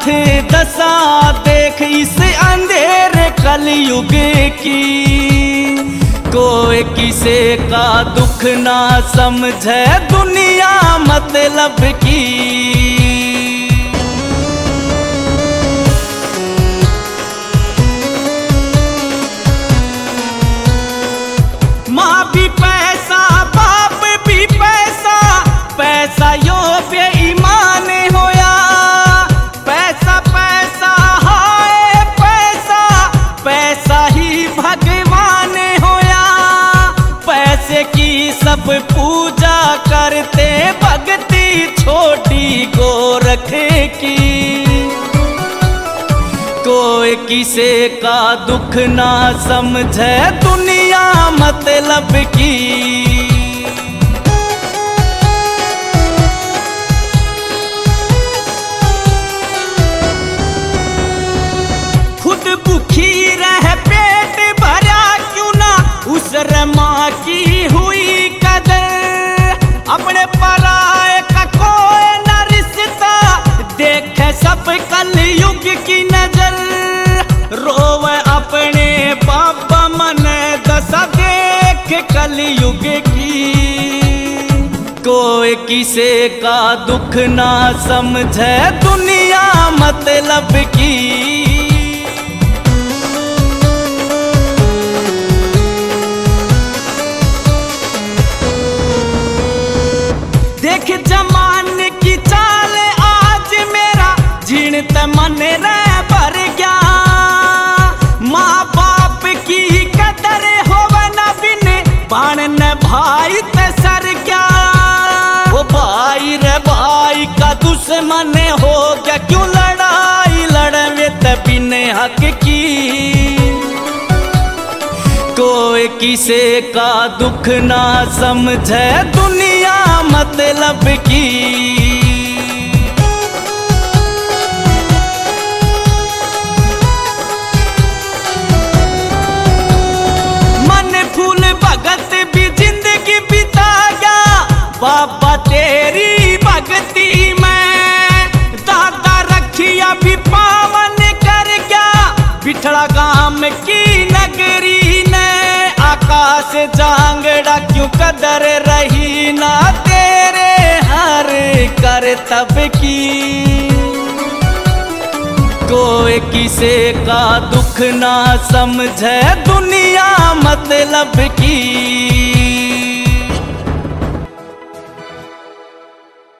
नाथ दशा देख इस अंधेरे कलयुग की। कोई किसे का दुख ना समझे दुनिया मतलब की। माँ भी पैसा बाप भी पैसा, पैसा यो बेईमान होया। पैसा पैसा हाय पैसा, पैसा ही भगवान होया। पैसे की सब पूजा करते भक्ति छोटी गोरख की। कोई किसे का दुख ना समझे दुनिया मतलब की। खुद भूखी रह पेट भरा क्यों ना, उस माँ की हुई कदर। अपने पराए का कोई न रिश्ता, देखे सब कलयुग की नजर। रोवे अपने बाबा मन दशा देख कलयुग की। कोई किसे का दुख ना समझे दुनिया मतलब की। देख जमाने की चाल आज मेरा झीणत मन रे भर गया। माँ बाप की कदर होवे न बिन, बाण न भाई ते सर क्या। वो भाई रे भाई का दुश्मन हो गया, क्यों लड़ाई लड़वे ते बिन हक की। कोई किसे का दुख ना समझे दुनिया मतलब की। मन फूल भगत भी जिंदगी बिता गया, बाबा तेरी भक्ति में। दादा रखिया भी पावन कर गया, बिठड़ा गांव की नगरी ने। आकाश जांगड़ा क्यों कदर रही ना तेरे हर कर तब की। कोई किसे का दुख ना समझे दुनिया मतलब की।